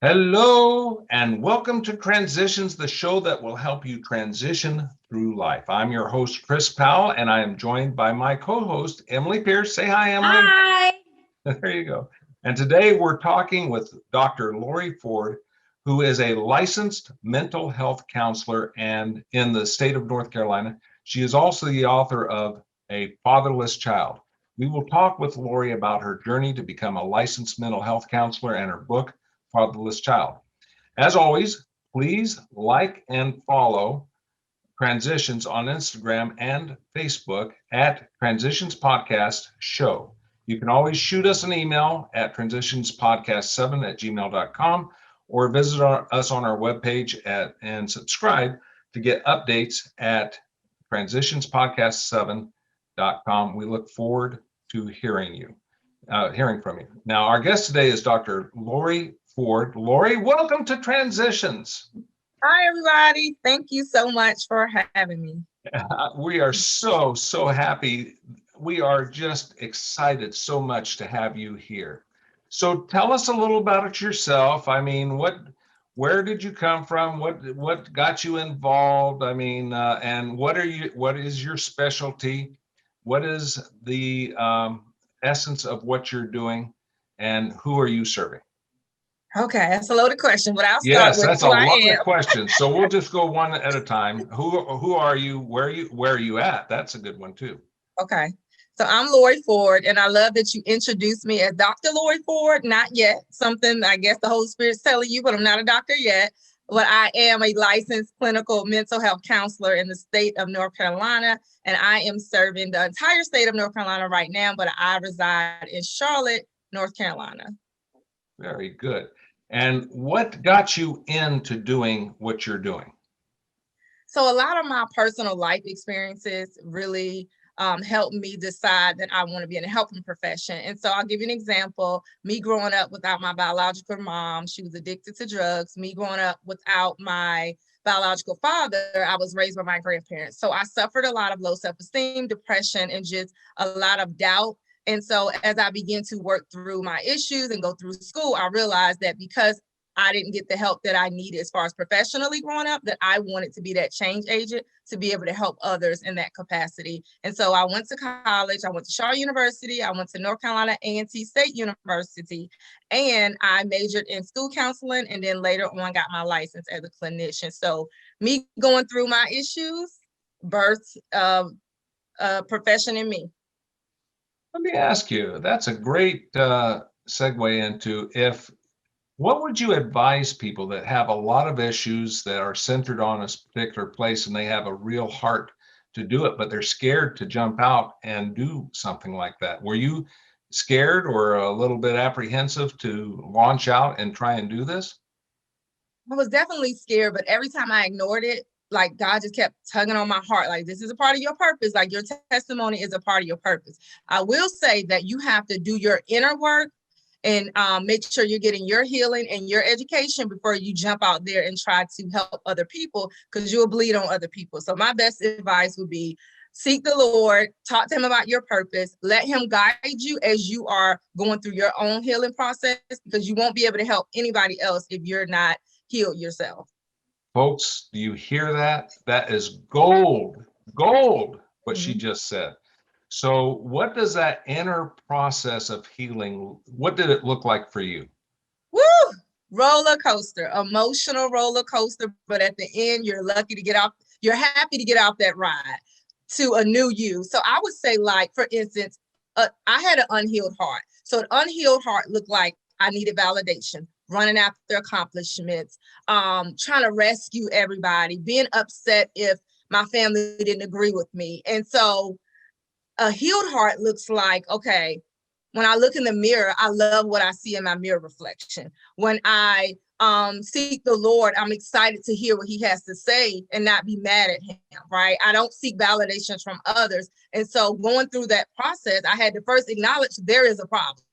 Hello, and welcome to Transitions, the show that will help you transition through life. I'm your host, Chris Powell, and I am joined by my co-host, Emily Pierce. Say hi, Emily. Hi. There you go. And today we're talking with Dr. Lori Ford, who is a licensed mental health counselor and in the state of North Carolina. She is also the author of A Fatherless Child. We will talk with Lori about her journey to become a licensed mental health counselor and her book, Fatherless Child. As always, please like and follow Transitions on Instagram and Facebook at Transitions Podcast Show. You can always shoot us an email at transitionspodcast7@gmail.com or visit us on our webpage and subscribe to get updates at transitionspodcast7.com. We look forward to hearing from you. Now, our guest today is Dr. Lori Ford. Lori, welcome to Transitions. Hi, everybody. Thank you so much for having me. We are so happy. We are just excited so much to have you here. So tell us a little about yourself. I mean, where did you come from? What got you involved? I mean, and what is your specialty? What is the essence of what you're doing? And who are you serving? Okay, that's a loaded question, but I'll start Yes, with that's a who I lot of am. questions. So we'll just go one at a time. Who are you? Where are you at? That's a good one too. Okay, so I'm Lori Ford, and I love that you introduced me as Dr. Lori Ford. Not yet, something I guess the Holy Spirit's telling you, but I'm not a doctor yet. But I am a licensed clinical mental health counselor in the state of North Carolina, and I am serving the entire state of North Carolina right now, but I reside in Charlotte, North Carolina. Very good. And what got you into doing what you're doing? So a lot of my personal life experiences really helped me decide that I want to be in a helping profession. And so I'll give you an example. Me growing up without my biological mom, she was addicted to drugs. Me growing up without my biological father, I was raised by my grandparents. So I suffered a lot of low self-esteem, depression, and just a lot of doubt. And so as I began to work through my issues and go through school, I realized that because I didn't get the help that I needed as far as professionally growing up, that I wanted to be that change agent to be able to help others in that capacity. And so I went to college, I went to Shaw University, I went to North Carolina A&T State University, and I majored in school counseling, and then later on got my license as a clinician. So me going through my issues birthed a profession in me. Let me ask you, that's a great segue into what would you advise people that have a lot of issues that are centered on a particular place and they have a real heart to do it, but they're scared to jump out and do something like that? Were you scared or a little bit apprehensive to launch out and try and do this? I was definitely scared, but every time I ignored it, like God just kept tugging on my heart, like this is a part of your purpose, like your testimony is a part of your purpose. I will say that you have to do your inner work and make sure you're getting your healing and your education before you jump out there and try to help other people, because you'll bleed on other people. So my best advice would be seek the Lord, talk to him about your purpose, let him guide you as you are going through your own healing process, because you won't be able to help anybody else if you're not healed yourself. Folks, do you hear that? That is gold, what she Mm-hmm. just said. So what does that inner process of healing, what did it look like for you? Woo! Roller coaster, emotional roller coaster. But at the end, you're lucky to get off. You're happy to get off that ride to a new you. So I would say, like, for instance, I had an unhealed heart. So an unhealed heart looked like I needed validation, running after accomplishments, trying to rescue everybody, being upset if my family didn't agree with me. And so a healed heart looks like, okay, when I look in the mirror, I love what I see in my mirror reflection. When I seek the Lord, I'm excited to hear what he has to say and not be mad at him, right? I don't seek validations from others. And so going through that process, I had to first acknowledge there is a problem.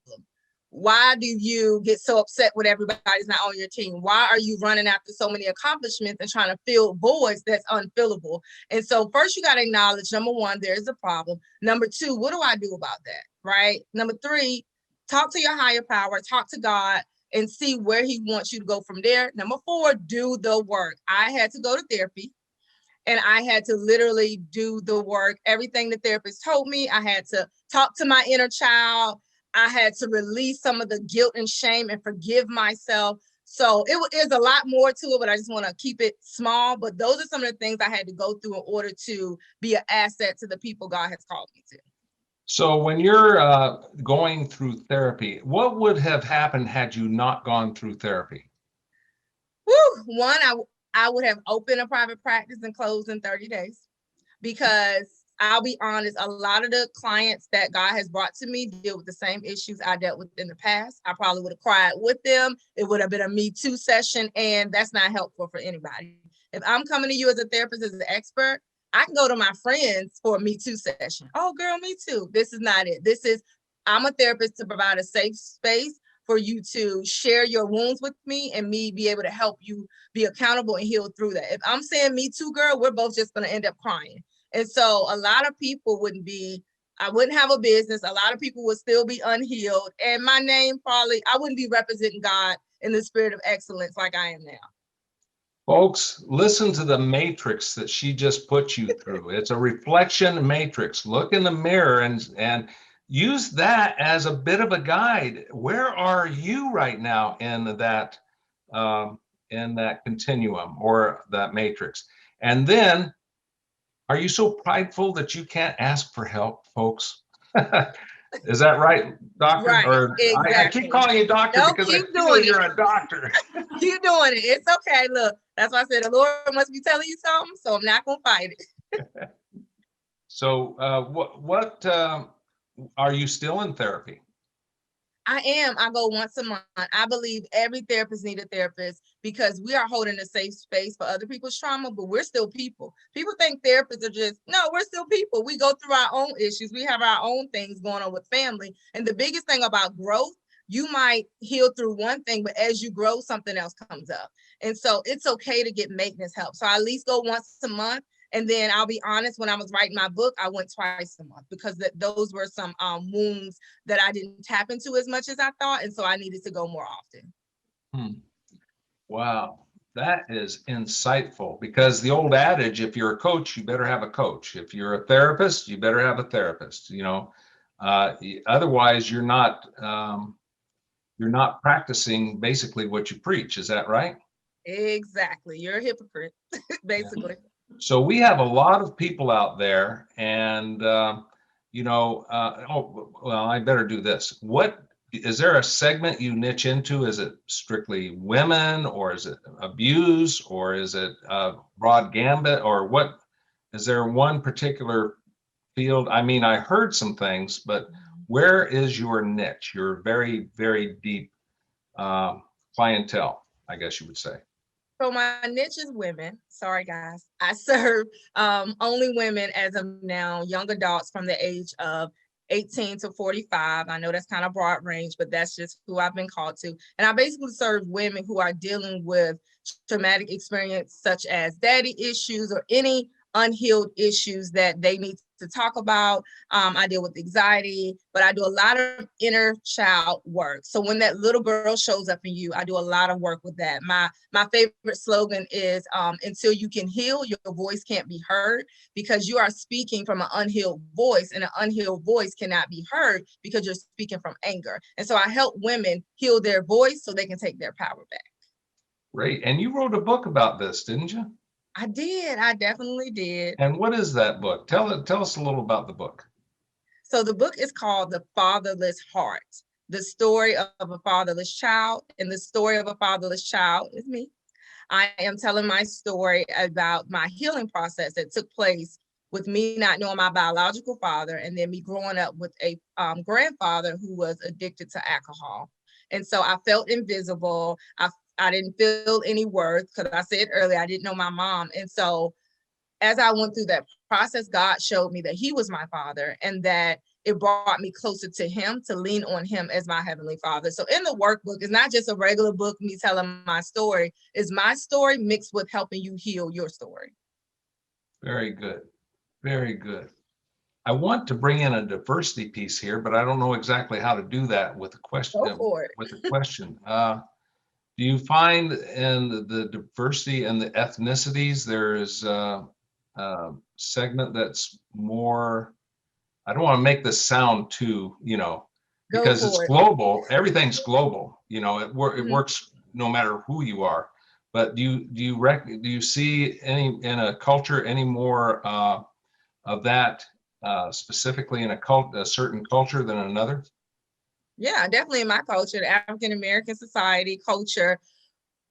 Why do you get so upset when everybody's not on your team? Why are you running after so many accomplishments and trying to fill voids that's unfillable? And so first you got to acknowledge, number one, there's a problem. Number two, what do I do about that? Right? Number three, talk to your higher power, talk to God, and see where he wants you to go from there. Number 4, do the work. I had to go to therapy. And I had to literally do the work. Everything the therapist told me, I had to talk to my inner child. I had to release some of the guilt and shame and forgive myself. So it is a lot more to it, but I just want to keep it small. But those are some of the things I had to go through in order to be an asset to the people God has called me to. So when you're going through therapy, what would have happened had you not gone through therapy? Woo! One, I would have opened a private practice and closed in 30 days, because I'll be honest, a lot of the clients that God has brought to me deal with the same issues I dealt with in the past. I probably would have cried with them. It would have been a Me Too session, and that's not helpful for anybody. If I'm coming to you as a therapist, as an expert, I can go to my friends for a Me Too session. Oh, girl, me too. This is not it. I'm a therapist to provide a safe space for you to share your wounds with me and me be able to help you be accountable and heal through that. If I'm saying me too, girl, we're both just going to end up crying. And so a lot of people I wouldn't have a business. A lot of people would still be unhealed. And my name I wouldn't be representing God in the spirit of excellence like I am now. Folks, listen to the matrix that she just put you through. It's a reflection matrix. Look in the mirror and use that as a bit of a guide. Where are you right now in that continuum or that matrix? And then, are you so prideful that you can't ask for help, folks? Is that right, doctor? Right, Or exactly. I keep calling you doctor because I feel you're a doctor. Keep doing it. It's okay. Look, that's why I said the Lord must be telling you something, so I'm not gonna fight it. So, what are you still in therapy? I am. I go once a month. I believe every therapist needs a therapist because we are holding a safe space for other people's trauma, but we're still people. People think therapists are no, we're still people. We go through our own issues. We have our own things going on with family. And the biggest thing about growth, you might heal through one thing, but as you grow, something else comes up. And so it's okay to get maintenance help. So I at least go once a month. And then I'll be honest, when I was writing my book, I went twice a month because those were some wounds that I didn't tap into as much as I thought. And so I needed to go more often. Wow, that is insightful, because the old adage, if you're a coach, you better have a coach. If you're a therapist, you better have a therapist, otherwise you're not practicing basically what you preach. Is that right? Exactly. You're a hypocrite, basically. Yeah. So we have a lot of people out there, and I better do this. What is there a segment you niche into? Is it strictly women, or is it abuse, or is it broad gambit, or what? Is there one particular field? I mean, I heard some things, but where is your niche? Your very, very deep clientele, I guess you would say. So my niche is women. Sorry, guys. I serve only women as of now, young adults from the age of 18 to 45. I know that's kind of broad range, but that's just who I've been called to. And I basically serve women who are dealing with traumatic experience, such as daddy issues or any unhealed issues that they need to talk about. I deal with anxiety, but I do a lot of inner child work. So when that little girl shows up in you, I do a lot of work with that. My favorite slogan is until you can heal, your voice can't be heard, because you are speaking from an unhealed voice, and an unhealed voice cannot be heard because you're speaking from anger. And so I help women heal their voice so they can take their power back. Great. And you wrote a book about this, didn't you? I did. I definitely did. And what is that book? Tell us a little about the book. So the book is called The Fatherless Heart, the story of a fatherless child. And the story of a fatherless child is me. I am telling my story about my healing process that took place with me not knowing my biological father, and then me growing up with a grandfather who was addicted to alcohol. And so I felt invisible. I didn't feel any worth, because I said earlier, I didn't know my mom. And so as I went through that process, God showed me that he was my father, and that it brought me closer to him, to lean on him as my heavenly father. So in the workbook, it's not just a regular book, me telling my story. It's my story mixed with helping you heal your story. Very good. Very good. I want to bring in a diversity piece here, but I don't know exactly how to do that with a question. Go for it. Do you find in the diversity and the ethnicities, there is a segment that's more, I don't want to make this sound too, because it's global, everything's global, it works no matter who you are. But do you see any in a culture any more of that specifically in a certain culture than another? Yeah, definitely in my culture, the African American society culture,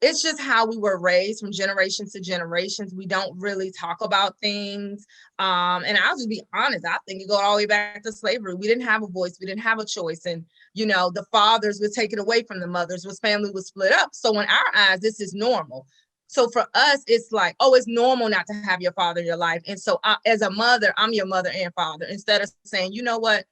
it's just how we were raised from generations to generations. We don't really talk about things. And I'll just be honest, I think it goes all the way back to slavery. We didn't have a voice, we didn't have a choice. And, the fathers were taken away from the mothers, family was split up. So in our eyes, this is normal. So for us, it's like, oh, it's normal not to have your father in your life. And so as a mother, I'm your mother and father, instead of saying, you know what?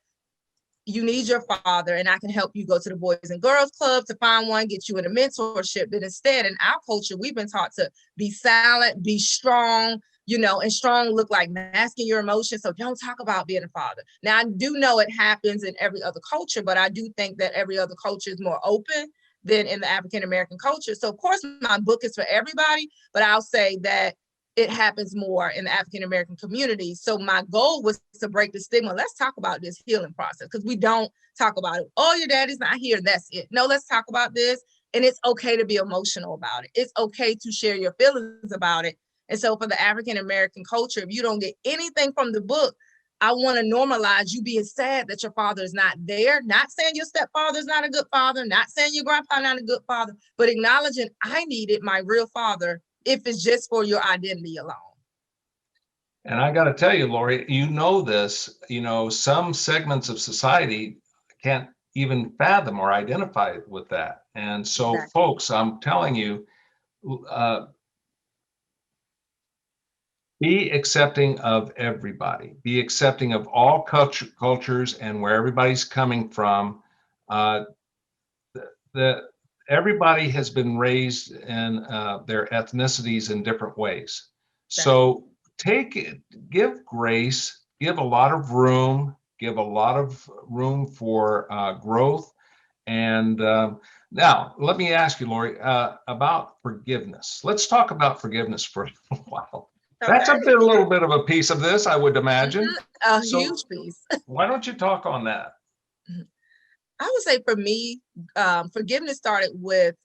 You need your father and I can help you go to the Boys and Girls Club to find one, get you in a mentorship. But instead, in our culture, we've been taught to be silent, be strong, and strong look like masking your emotions. So don't talk about being a father. Now, I do know it happens in every other culture, but I do think that every other culture is more open than in the African American culture. So of course, my book is for everybody, but I'll say that it happens more in the African American community. So my goal was to break the stigma. Let's talk about this healing process, because we don't talk about it. Oh, your daddy's not here, that's it. No, let's talk about this. And it's okay to be emotional about it. It's okay to share your feelings about it. And so for the African American culture, if you don't get anything from the book, I want to normalize you being sad that your father is not there. Not saying your stepfather is not a good father, not saying your grandpa not a good father, but acknowledging I needed my real father if it's just for your identity alone. And I got to tell you, Lori, this, some segments of society can't even fathom or identify with that. And so, exactly. Folks, I'm telling you, be accepting of everybody, be accepting of all cultures and where everybody's coming from. Everybody has been raised in their ethnicities in different ways. So give grace, give a lot of room for growth. And now let me ask you, Lori, about forgiveness. Let's talk about forgiveness for a while. Okay. That's a little bit of a piece of this, I would imagine. A huge piece. Why don't you talk on that? I would say for me, forgiveness started with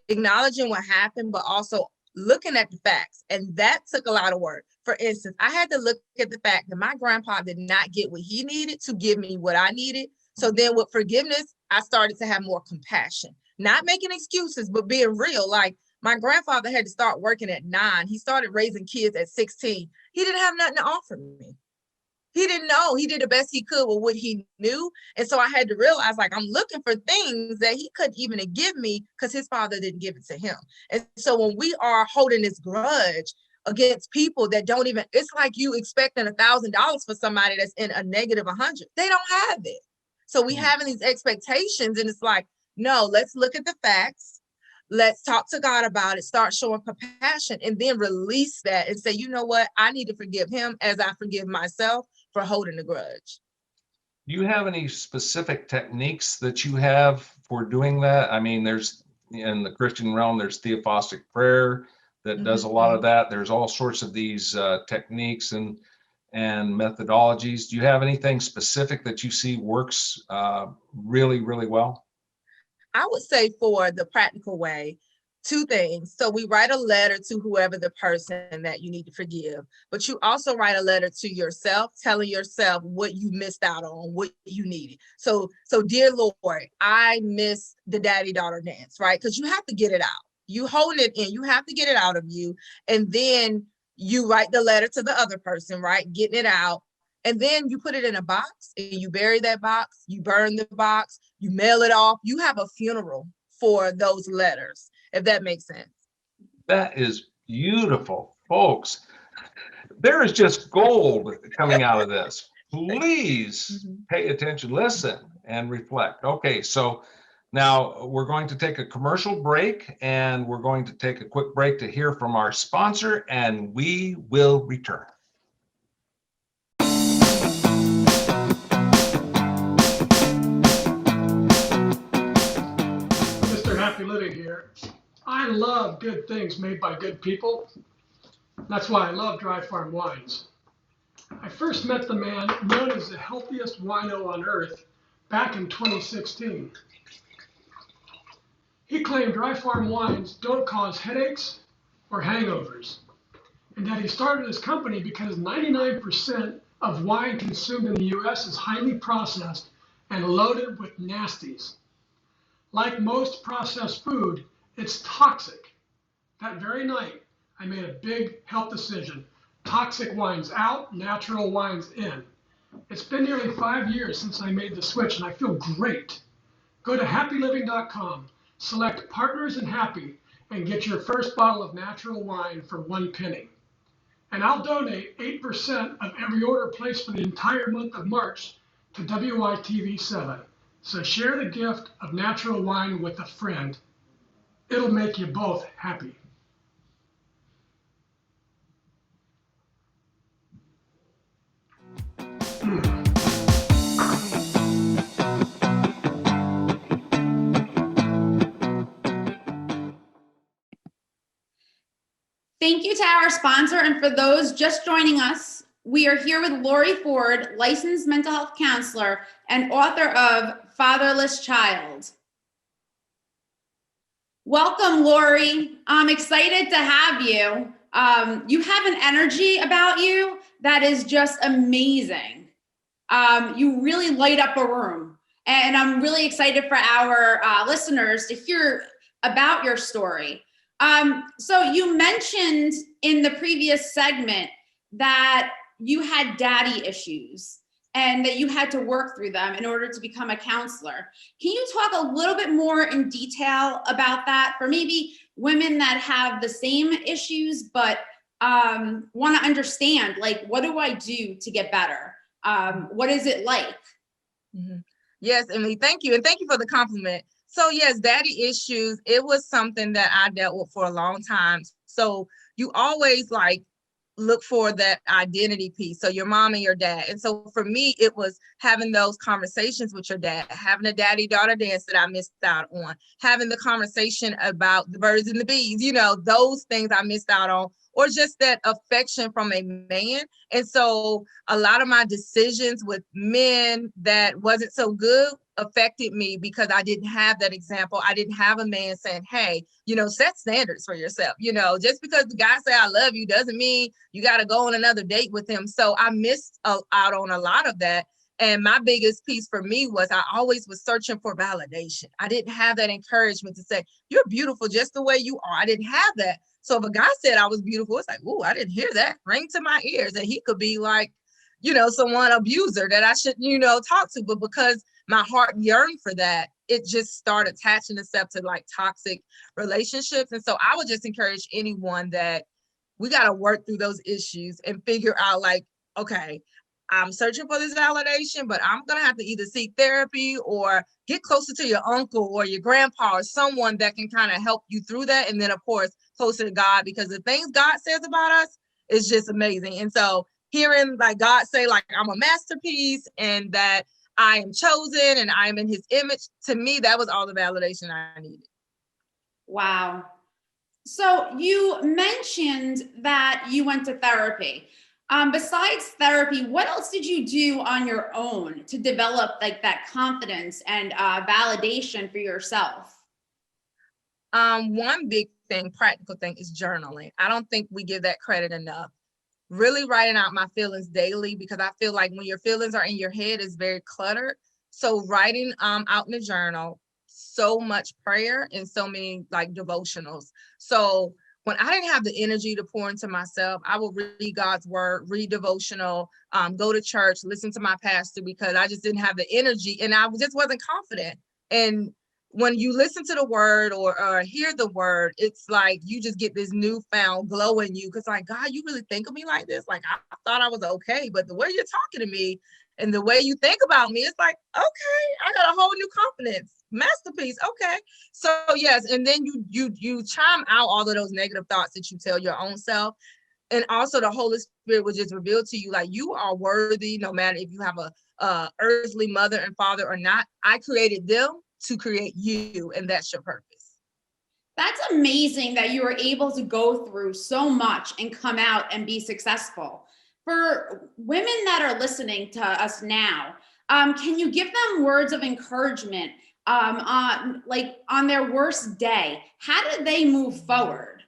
acknowledging what happened, but also looking at the facts. And that took a lot of work. For instance, I had to look at the fact that my grandpa did not get what he needed to give me what I needed. So then with forgiveness, I started to have more compassion, not making excuses, but being real. Like my grandfather had to start working at 9. He started raising kids at 16. He didn't have nothing to offer me. He didn't know. He did the best he could with what he knew. And so I had to realize, like, I'm looking for things that he couldn't even give me because his father didn't give it to him. And so when we are holding this grudge against people that don't even, it's like you expecting $1,000 for somebody that's in a negative 100. They don't have it. So we having these expectations, and it's like, no, let's look at the facts. Let's talk to God about it, start showing compassion, and then release that and say, you know what? I need to forgive him as I forgive myself for holding the grudge. Do you have any specific techniques that you have for doing that? I mean, there's in the Christian realm, there's theophostic prayer that does a lot of that. There's all sorts of these techniques and methodologies. Do you have anything specific that you see works really, really well? I would say for the practical way, 2 things. So we write a letter to whoever the person that you need to forgive, but you also write a letter to yourself, telling yourself what you missed out on, what you needed. So dear Lord, I miss the daddy-daughter dance, right? Because you have to get it out. You hold it in, you have to get it out of you. And then you write the letter to the other person, right? Getting it out. And then you put it in a box and you bury that box, you burn the box, you mail it off. You have a funeral for those letters, if that makes sense. That is beautiful, folks. There is just gold coming out of this. Please pay attention, listen, and reflect. Okay, so now we're going to take a commercial break, and we're going to take a quick break to hear from our sponsor, and we will return. happy living here. I love good things made by good people. That's why I love Dry Farm Wines. I first met the man known as the healthiest wino on earth back in 2016. He claimed Dry Farm Wines don't cause headaches or hangovers, and that he started his company because 99% of wine consumed in the US is highly processed and loaded with nasties. Like most processed food, it's toxic. That very night, I made a big health decision. Toxic wines out, natural wines in. It's been nearly 5 years since I made the switch, and I feel great. Go to happyliving.com, select Partners in Happy, and get your first bottle of natural wine for 1 penny. And I'll donate 8% of every order placed for the entire month of March to WYTV7. So share the gift of natural wine with a friend. It'll make you both happy. Thank you to our sponsor, and for those just joining us, we are here with Lori Ford, licensed mental health counselor and author of Fatherless Child. Welcome, Lori. I'm excited to have you. You have an energy about you that is just amazing. You really light up a room, and I'm really excited for our listeners to hear about your story. So you mentioned in the previous segment that you had daddy issues and that you had to work through them in order to become a counselor. Can you talk a little bit more in detail about that for maybe women that have the same issues but want to understand, like, what do I do to get better? What is it like? Mm-hmm. Yes, Emily, thank you. And thank you for the compliment. So yes, daddy issues, it was something that I dealt with for a long time. So you always look for that identity piece. So your mom and your dad. And so for me, it was having those conversations with your dad, having a daddy-daughter dance that I missed out on, having the conversation about the birds and the bees, those things I missed out on, or just that affection from a man. And so a lot of my decisions with men that wasn't so good affected me because I didn't have that example. I didn't have a man saying, hey, set standards for yourself. Just because the guy say I love you doesn't mean you got to go on another date with him. So I missed out on a lot of that. And my biggest piece for me was I always was searching for validation. I didn't have that encouragement to say, you're beautiful just the way you are. I didn't have that. So if a guy said I was beautiful, it's like, oh, I didn't hear that. Ring to my ears. And he could be like, someone abuser that I shouldn't, talk to. But because my heart yearned for that, it just started attaching itself to toxic relationships. And so I would just encourage anyone that we got to work through those issues and figure out okay, I'm searching for this validation, but I'm going to have to either seek therapy or get closer to your uncle or your grandpa or someone that can kind of help you through that. And then, of course, closer to God, because the things God says about us is just amazing. And so hearing God say, I'm a masterpiece and that I am chosen and I am in his image, to me, that was all the validation I needed. Wow. So you mentioned that you went to therapy. Besides therapy, what else did you do on your own to develop that confidence and validation for yourself? One big thing, practical thing, is journaling. I don't think we give that credit enough. Really writing out my feelings daily, because I feel like when your feelings are in your head, it's very cluttered. So writing out in a journal, so much prayer, and so many devotionals. So when I didn't have the energy to pour into myself, I would read God's word, read devotional, go to church, listen to my pastor, because I just didn't have the energy and I just wasn't confident. And when you listen to the word or hear the word, it's like you just get this newfound glow in you, because God, you really think of me like this? I thought I was okay, but the way you're talking to me and the way you think about me, it's okay, I got a whole new confidence. Masterpiece. Okay. So yes, and then you chime out all of those negative thoughts that you tell your own self. And also the Holy Spirit will just reveal to you you are worthy, no matter if you have a earthly mother and father or not. I created them to create you, and that's your purpose. That's amazing that you were able to go through so much and come out and be successful. For women that are listening to us now, can you give them words of encouragement on their worst day? How do they move forward?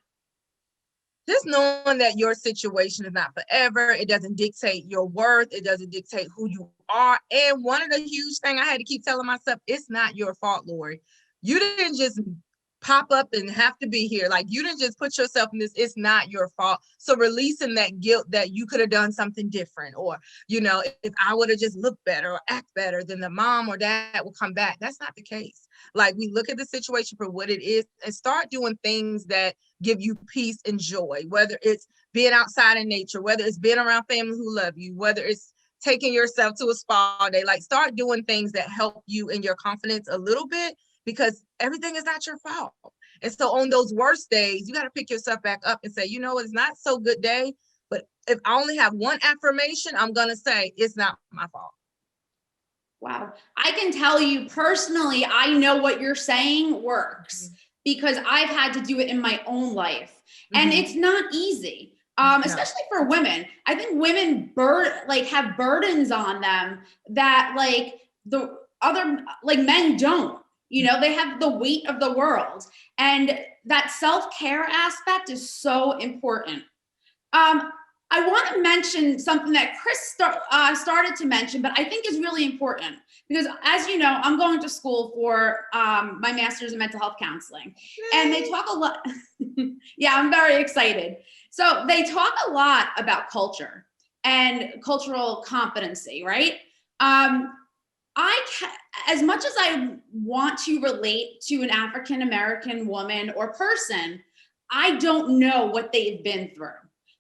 Just knowing that your situation is not forever. It doesn't dictate your worth. It doesn't dictate who you are. And one of the huge thing I had to keep telling myself, it's not your fault, Lori. You didn't just pop up and have to be here. Like, you didn't just put yourself in this. It's not your fault. So releasing that guilt that you could have done something different, or, if I would have just looked better or act better, then the mom or dad will come back. That's not the case. Like, we look at the situation for what it is and start doing things that give you peace and joy, whether it's being outside in nature, whether it's being around family who love you, whether it's taking yourself to a spa day. Like, start doing things that help you in your confidence a little bit, because everything is not your fault. And so on those worst days, you got to pick yourself back up and say, it's not so good day, but if I only have one affirmation, I'm going to say it's not my fault. Wow. I can tell you personally, I know what you're saying works because I've had to do it in my own life. And it's not easy, especially for women. I think women have burdens on them that the other men don't. They have the weight of the world, and that self-care aspect is so important. I want to mention something that Chris started to mention, but I think is really important because, as you know, I'm going to school for my master's in mental health counseling. Yay. And they talk a lot. Yeah, I'm very excited. So they talk a lot about culture and cultural competency, right? As much as I want to relate to an African-American woman or person, I don't know what they've been through,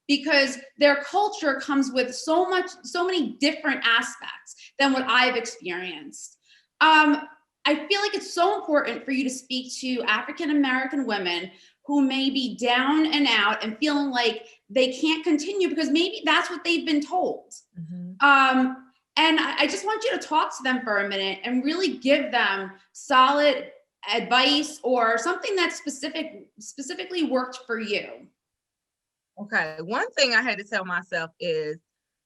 because their culture comes with so many different aspects than what I've experienced. I feel like it's so important for you to speak to African-American women who may be down and out and feeling like they can't continue because maybe that's what they've been told. And I just want you to talk to them for a minute and really give them solid advice or something that specifically worked for you. Okay, one thing I had to tell myself is,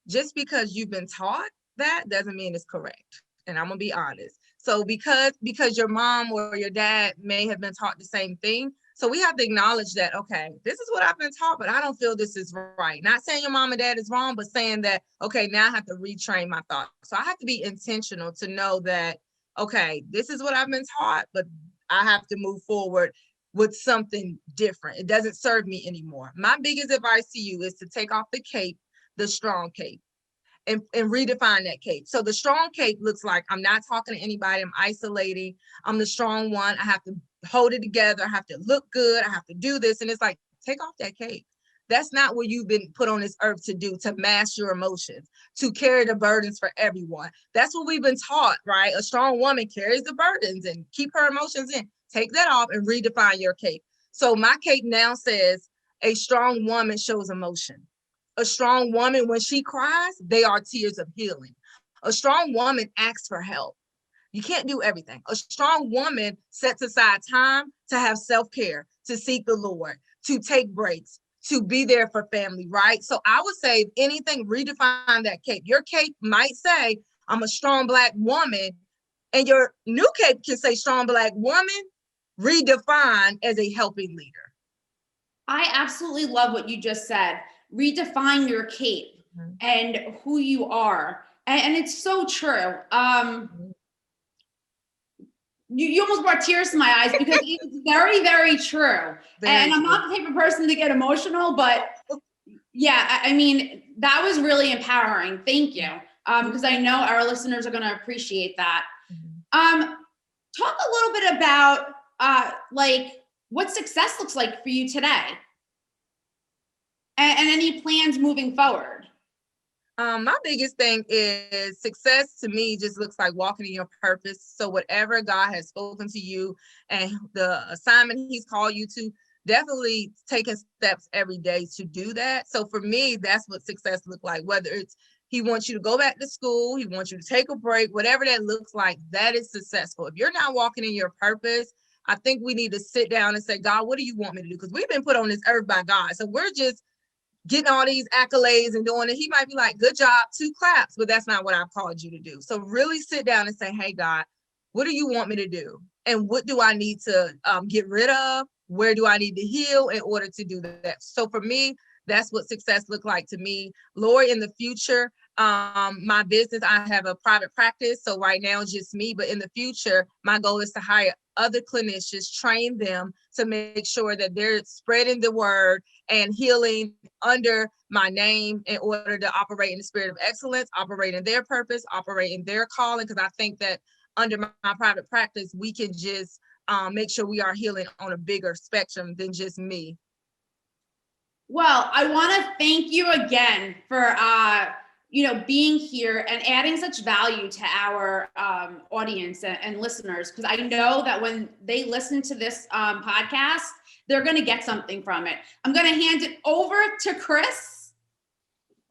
just because you've been taught that doesn't mean it's correct. And I'm gonna be honest. So because your mom or your dad may have been taught the same thing, so we have to acknowledge that, okay, this is what I've been taught, but I don't feel this is right. Not saying your mom and dad is wrong, but saying that, okay, now I have to retrain my thoughts. So I have to be intentional to know that, okay, this is what I've been taught, but I have to move forward with something different. It doesn't serve me anymore. My biggest advice to you is to take off the cape, the strong cape, and redefine that cape. So the strong cape looks like I'm not talking to anybody, I'm isolating, I'm the strong one, I have to hold it together, I have to look good, I have to do this. And it's like, take off that cape. That's not what you've been put on this earth to do, to mask your emotions, to carry the burdens for everyone. That's what we've been taught, right? A strong woman carries the burdens and keep her emotions in. Take that off and redefine your cape. So my cape now says, a strong woman shows emotion. A strong woman, when she cries, they are tears of healing. A strong woman asks for help. You can't do everything. A strong woman sets aside time to have self-care, to seek the Lord, to take breaks, to be there for family, right? So I would say, if anything, redefine that cape. Your cape might say, I'm a strong Black woman, and your new cape can say strong Black woman, redefined as a helping leader. I absolutely love what you just said. Redefine your cape and who you are. And it's so true. You almost brought tears to my eyes because it's very, very true. And I'm not the type of person to get emotional, but yeah, I mean, that was really empowering. Thank you. Because I know our listeners are going to appreciate that. Talk a little bit about what success looks like for you today and any plans moving forward. My biggest thing is, success to me just looks like walking in your purpose. So whatever God has spoken to you and the assignment he's called you to, definitely taking steps every day to do that. So for me, that's what success looks like. Whether it's he wants you to go back to school, he wants you to take a break, whatever that looks like, that is successful. If you're not walking in your purpose, I think we need to sit down and say, God, what do you want me to do? Because we've been put on this earth by God. So we're just getting all these accolades and doing it. He might be like, good job, 2 claps, but that's not what I've called you to do. So really sit down and say, hey, God, what do you want me to do? And what do I need to get rid of? Where do I need to heal in order to do that? So for me, that's what success looked like to me. Lori, in the future, my business, I have a private practice. So right now it's just me, but in the future, my goal is to hire other clinicians, train them to make sure that they're spreading the word and healing under my name in order to operate in the spirit of excellence, operate in their purpose, operate in their calling. Because I think that under my private practice, we can just make sure we are healing on a bigger spectrum than just me. Well, I want to thank you again for being here and adding such value to our audience and listeners, because I know that when they listen to this podcast, they're going to get something from it. I'm going to hand it over to Chris.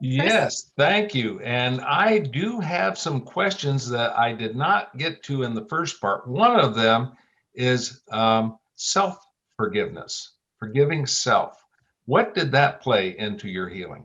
Yes, thank you. And I do have some questions that I did not get to in the first part. One of them is self-forgiveness, forgiving self. What did that play into your healing?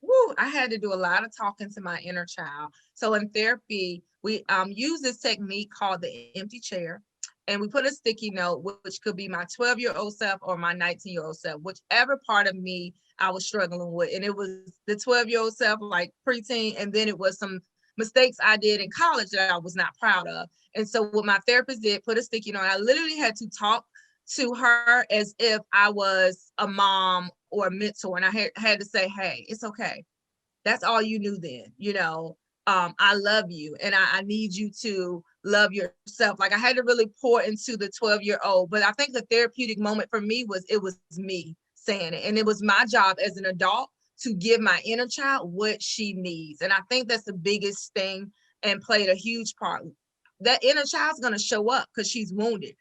Woo, I had to do a lot of talking to my inner child. So in therapy, we use this technique called the empty chair. And we put a sticky note, which could be my 12-year-old self or my 19-year-old self, whichever part of me I was struggling with. And it was the 12-year-old self, like preteen, and then it was some mistakes I did in college that I was not proud of. And so what my therapist did, put a sticky note, I literally had to talk to her as if I was a mom or a mentor. And I had to say, hey, it's okay. That's all you knew then, I love you and I need you to love yourself. Like I had to really pour into the 12-year-old, but I think the therapeutic moment for me was me saying it. And it was my job as an adult to give my inner child what she needs. And I think that's the biggest thing and played a huge part. That inner child's going to show up because she's wounded.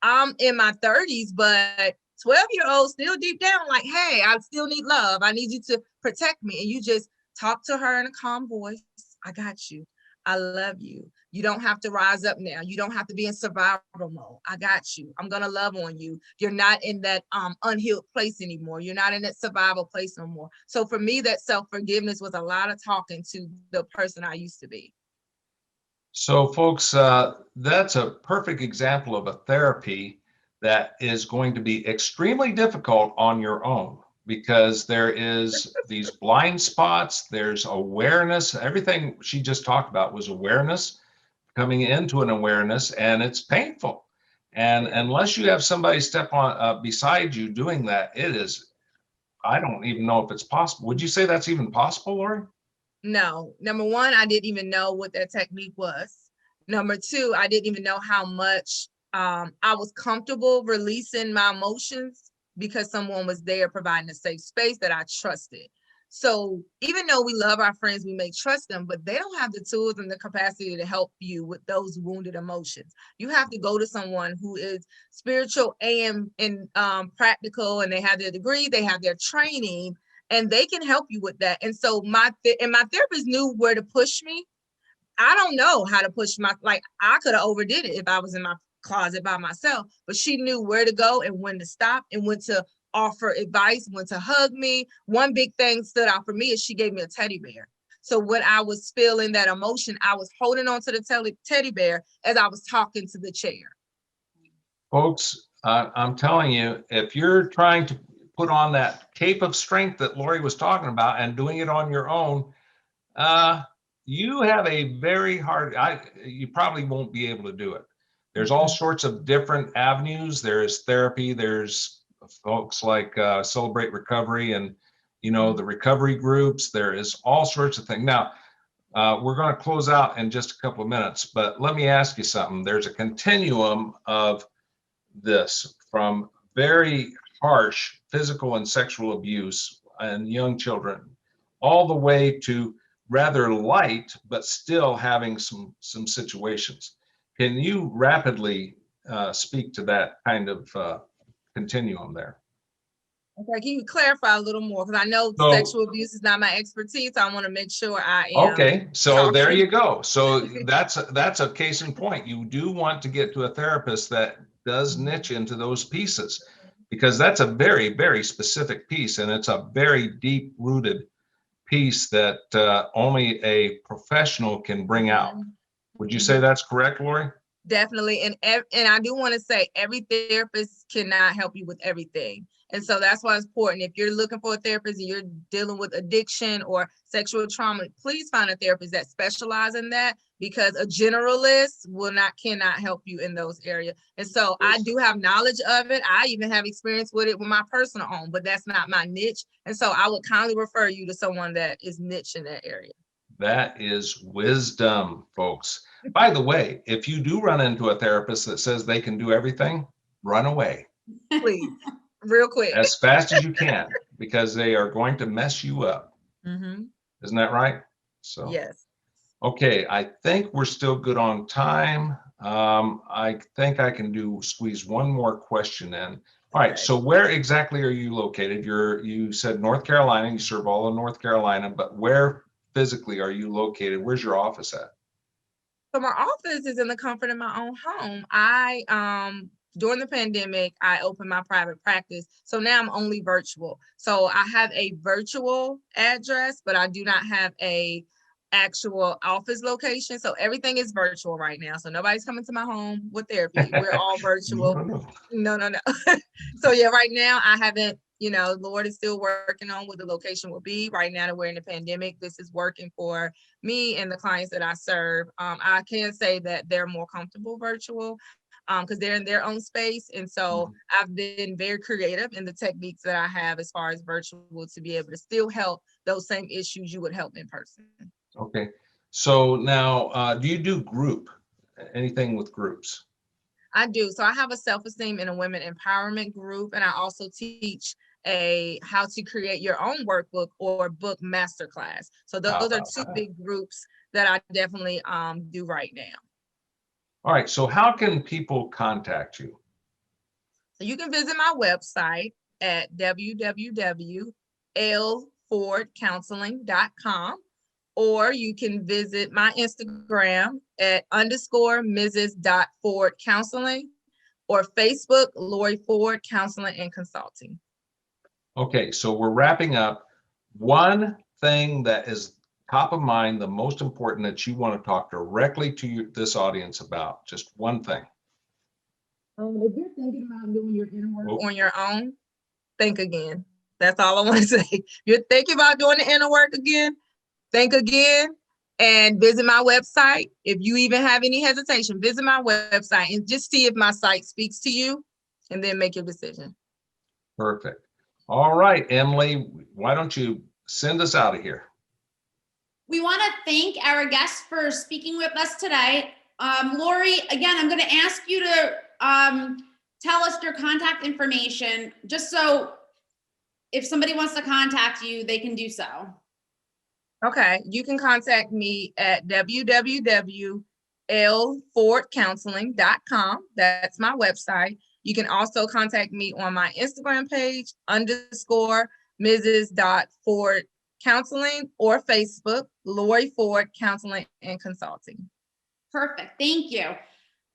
I'm in my 30s, but 12-year-old still deep down like, hey, I still need love. I need you to protect me. And you just talk to her in a calm voice. I got you. I love you. You don't have to rise up now. You don't have to be in survival mode. I got you. I'm going to love on you. You're not in that unhealed place anymore. You're not in that survival place no more. So for me, that self-forgiveness was a lot of talking to the person I used to be. So folks, that's a perfect example of a therapy that is going to be extremely difficult on your own, because there is these blind spots, there's awareness. Everything she just talked about was awareness, coming into an awareness, and it's painful. And unless you have somebody step on beside you doing that, it is, I don't even know if it's possible. Would you say that's even possible, Lori? No. Number one, I didn't even know what that technique was. Number two, I didn't even know how much I was comfortable releasing my emotions because someone was there providing a safe space that I trusted. So even though we love our friends, we may trust them, but they don't have the tools and the capacity to help you with those wounded emotions. You have to go to someone who is spiritual and practical, and they have their degree, they have their training, and they can help you with that. And so my therapist knew where to push me. I don't know how to push I could have overdid it if I was in my closet by myself, but she knew where to go and when to stop and when to offer advice, when to hug me. One big thing stood out for me is she gave me a teddy bear. So when I was feeling that emotion, I was holding on to the teddy bear as I was talking to the chair. Folks, I'm telling you, if you're trying to put on that cape of strength that Lori was talking about and doing it on your own, you have a very hard, you probably won't be able to do it. There's all sorts of different avenues. There's therapy. There's folks like Celebrate Recovery and, the recovery groups. There is all sorts of things. Now, we're going to close out in just a couple of minutes, but let me ask you something. There's a continuum of this, from very harsh physical and sexual abuse and young children, all the way to rather light, but still having some situations. Can you rapidly speak to that kind of continuum there? Okay, can you clarify a little more? Because I know sexual abuse is not my expertise. So I want to make sure I am. Okay, so there you go. So that's a case in point. You do want to get to a therapist that does niche into those pieces, because that's a very, very specific piece, and it's a very deep rooted piece that only a professional can bring out. Would you say that's correct, Lori? Definitely. And I do want to say every therapist cannot help you with everything. And so that's why it's important. If you're looking for a therapist and you're dealing with addiction or sexual trauma, please find a therapist that specializes in that, because a generalist cannot help you in those areas. And so I do have knowledge of it. I even have experience with it with my personal home, but that's not my niche. And so I would kindly refer you to someone that is niche in that area. That is wisdom, folks. By the way, if you do run into a therapist that says they can do everything, run away. Please, real quick. As fast as you can, because they are going to mess you up. Isn't that right? So yes. Okay, I think we're still good on time. I think I can squeeze one more question in. All right, so where exactly are you located? You said North Carolina, you serve all of North Carolina, but where physically are you located? Where's your office at? So my office is in the comfort of my own home. During the pandemic, I opened my private practice. So now I'm only virtual. So I have a virtual address, but I do not have a actual office location. So everything is virtual right now. So nobody's coming to my home with therapy. We're all virtual. No. So yeah, right now I haven't, the Lord is still working on what the location will be. Right now that we're in the pandemic, this is working for me and the clients that I serve. I can say that they're more comfortable virtual because they're in their own space. And so I've been very creative in the techniques that I have as far as virtual to be able to still help those same issues you would help in person. Okay. So now, do you do anything with groups? I do. So I have a self-esteem and a women empowerment group, and I also teach how to create your own workbook or book masterclass. So those are two big groups that I definitely do right now. All right. So how can people contact you? So you can visit my website at www.lfordcounseling.com, or you can visit my Instagram at _Mrs.Ford.counseling, or Facebook, Lori Ford Counseling and Consulting. Okay, so we're wrapping up. One thing that is top of mind, the most important that you want to talk directly to this audience about, just one thing. If you're thinking about doing your inner work on your own, think again. That's all I want to say. If you're thinking about doing the inner work again, think again and visit my website. If you even have any hesitation, visit my website and just see if my site speaks to you, and then make your decision. Perfect. All right, Emily, why don't you send us out of here? We want to thank our guests for speaking with us today. Lori, again, I'm going to ask you to tell us your contact information, just so if somebody wants to contact you, they can do so. Okay, you can contact me at www.lfordcounseling.com. That's my website. You can also contact me on my Instagram page, _Mrs.Ford.counseling, or Facebook, Lori Ford Counseling and Consulting. Perfect, thank you.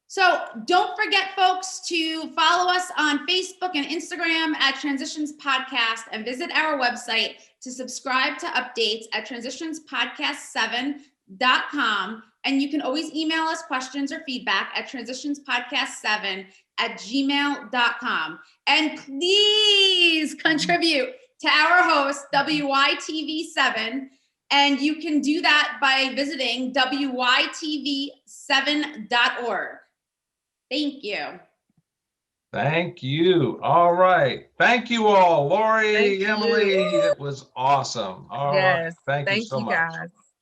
So don't forget, folks, to follow us on Facebook and Instagram at Transitions Podcast, and visit our website to subscribe to updates at transitionspodcast7.com. And you can always email us questions or feedback at transitionspodcast7@gmail.com. And please contribute to our host, WYTV7. And you can do that by visiting WYTV7.org. Thank you. Thank you. All right. Thank you all. Lori, Emily, it was awesome. All right. Thank you so much. Guys.